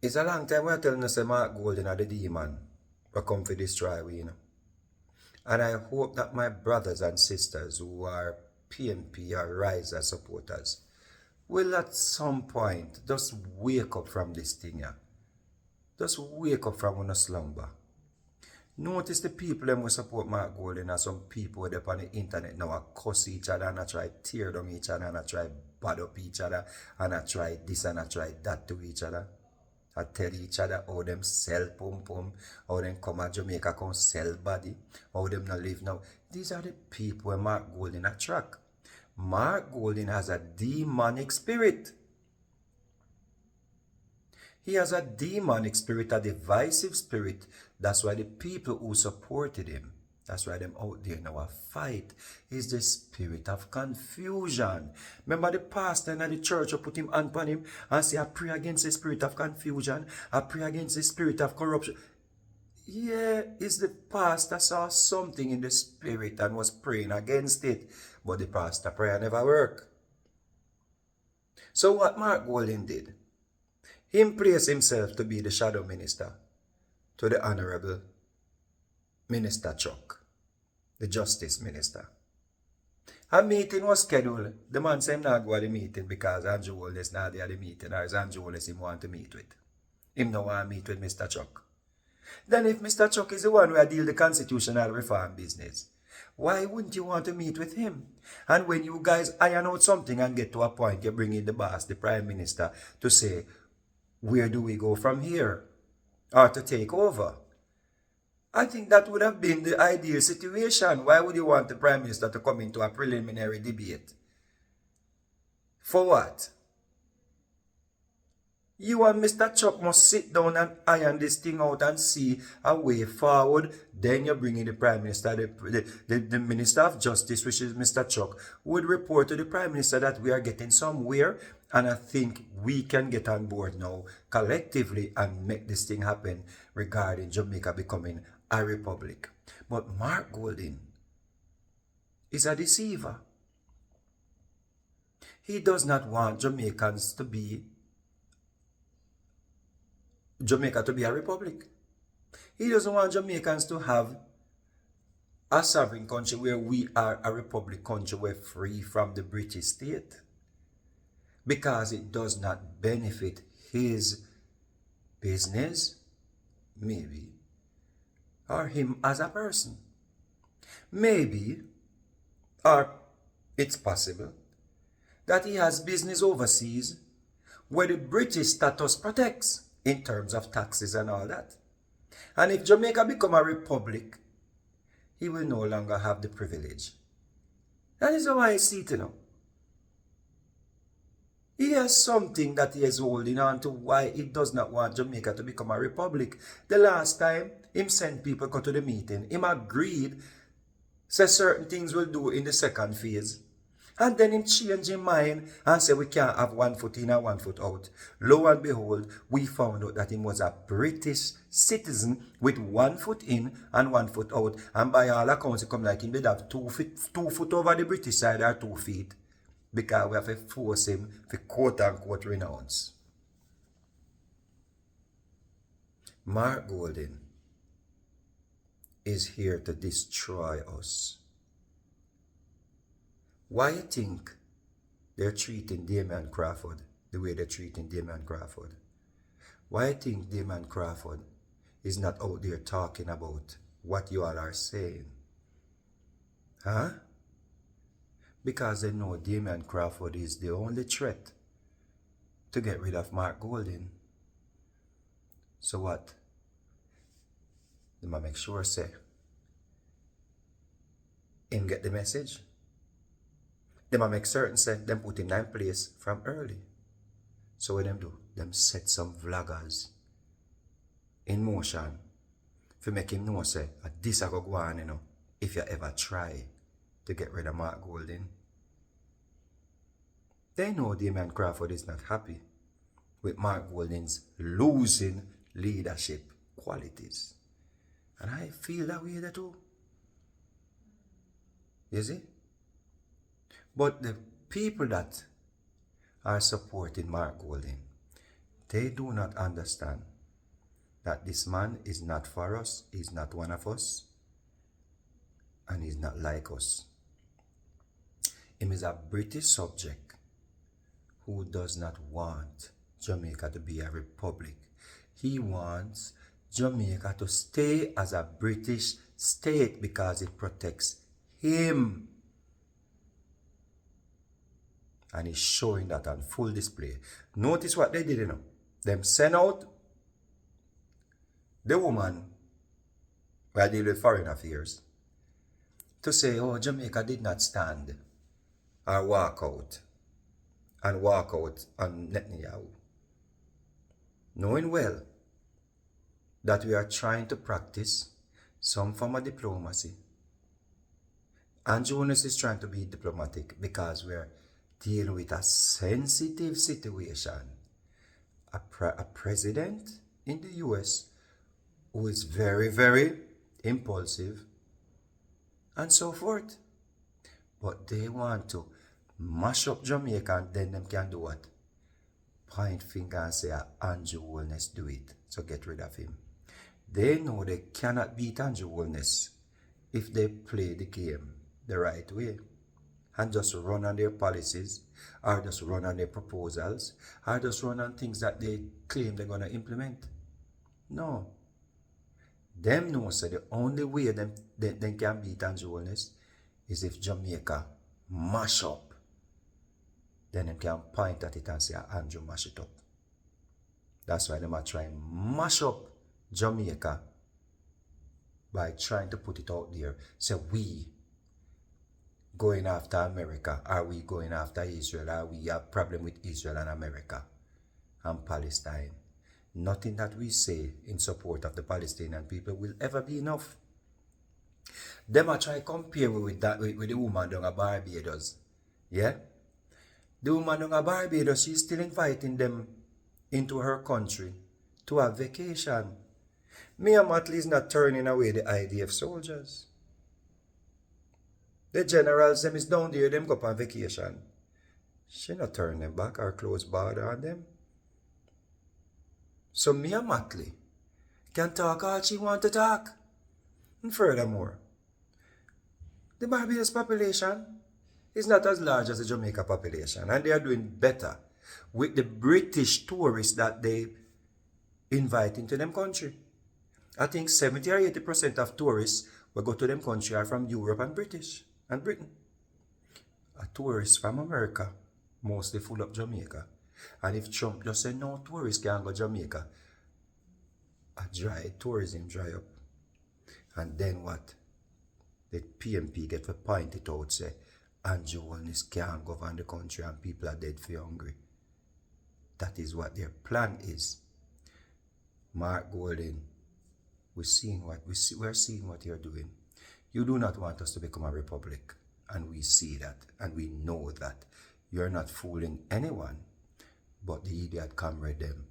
It's a long time we're telling us that Mark Golden are the demon will come for destroy we, And I hope that my brothers and sisters who are PNP or Riser supporters will at some point just wake up from this thing, yeah. Just wake up from one slumber. Notice the people them will support Mark Golden and some people up on the internet now are cuss each other and I try tear down each other and I try bad up each other and I try this and I try that to each other. I tell each other how them sell pum pum, how them come to Jamaica come sell body, how them not live now. These are the people where Mark Golden attract. Mark Golden has a demonic spirit. He has a demonic spirit, a divisive spirit. That's why the people who supported him, that's why them out there now a fight, is the spirit of confusion. Remember the pastor in the church who put him hand upon him and say, I pray against the spirit of confusion, I pray against the spirit of corruption. Yeah, it's the pastor saw something in the spirit and was praying against it. But the pastor prayer never worked. So what Mark Golden did, him placed himself to be the shadow minister to the Honorable Minister Chuck, the Justice Minister. A meeting was scheduled. The man said him not go to the meeting because Andrew Wallace not there at the meeting, or is Andrew Wallace him want to meet with. Him no want to meet with Mr. Chuck. Then if Mr. Chuck is the one who deal the constitutional reform business, why wouldn't you want to meet with him? And when you guys iron out something and get to a point, you bring in the boss, the Prime Minister, to say, where do we go from here? Or to take over? I think that would have been the ideal situation. Why would you want the Prime Minister to come into a preliminary debate? For what? You and Mr. Chuck must sit down and iron this thing out and see a way forward. Then you bring in the Prime Minister, the Minister of Justice, which is Mr. Chuck, would report to the Prime Minister that we are getting somewhere. And I think we can get on board now collectively and make this thing happen regarding Jamaica becoming a republic. But Mark Golden is a deceiver. He does not want Jamaica to be a republic. He doesn't want Jamaicans to have a sovereign country where we are a republic country, we're free from the British state. Because it does not benefit his business, maybe, or him as a person. Maybe, or it's possible, that he has business overseas where the British status protects in terms of taxes and all that. And if Jamaica become a republic, he will no longer have the privilege. That is how I see it, He has something that he is holding on to why he does not want Jamaica to become a republic. The last time him sent people go to the meeting, him agreed, say certain things will do in the second phase. And then him change his mind and say we can't have 1 foot in and 1 foot out. Lo and behold, we found out that he was a British citizen with 1 foot in and 1 foot out. And by all accounts, it come like him did have 2 foot over the British side or 2 feet. Because we have to force him to quote unquote renounce. Mark Golden is here to destroy us. Why you think they're treating Damian Crawford the way they're treating Damian Crawford? Why you think Damian Crawford is not out there talking about what you all are saying? Huh? Because they know Damian Crawford is the only threat to get rid of Mark Golden. So what? They might make sure say him get the message. They might make certain say them put him in place from early. So what them do? Them set some vloggers in motion to make him know say this I go on, if you ever try to get rid of Mark Golden. They know Damian Crawford is not happy with Mark Golden's losing leadership qualities. And I feel that way there too. You see? But the people that are supporting Mark Golden, They do not understand that this man is not for us, he's not one of us, and he's not like us. He is a British subject who does not want Jamaica to be a republic. He wants Jamaica to stay as a British state because it protects him. And he's showing that on full display. Notice what they did, Them sent out the woman who deal with foreign affairs to say, oh, Jamaica did not stand or walk out on Netanyahu. Knowing well that we are trying to practice some form of diplomacy. And Jonas is trying to be diplomatic because we're dealing with a sensitive situation. A president in the US who is very, very impulsive and so forth. But they want to mash up Jamaica and then them can do what? Point finger and say, Andrew Holness do it. So get rid of him. They know they cannot beat Andrew Holness if they play the game the right way and just run on their policies or just run on their proposals or just run on things that they claim they're going to implement. No. Them know so the only way them can beat Andrew Holness is if Jamaica mash up. Then them can point at it and say, Andrew mash it up. That's why they might try and mash up Jamaica by trying to put it out there. So we going after America, are we going after Israel, are we have problem with Israel and America and Palestine? Nothing that we say in support of the Palestinian people will ever be enough. Them are trying to compare with the woman down at Barbados. Yeah? The woman down at Barbados, she's still inviting them into her country to have vacation. Mia Motley is not turning away the IDF soldiers. The generals, them is down there, them go up on vacation. She not turn them back or close border on them. So Mia Motley can talk all she want to talk. And furthermore, the Barbados population is not as large as the Jamaica population, and they are doing better with the British tourists that they invite into them country. I think 70 or 80% of tourists who go to them country are from Europe and Britain. A tourist from America mostly full up Jamaica. And if Trump just say no tourists can go Jamaica, tourism dry up. And then what? The PMP get to point it out, say, Andrew Holness can't govern the country and people are dead for hungry. That is what their plan is. Mark Golden, we're seeing what you're doing. You do not want us to become a republic, and we see that, and we know that. You're not fooling anyone but the idiot comrade them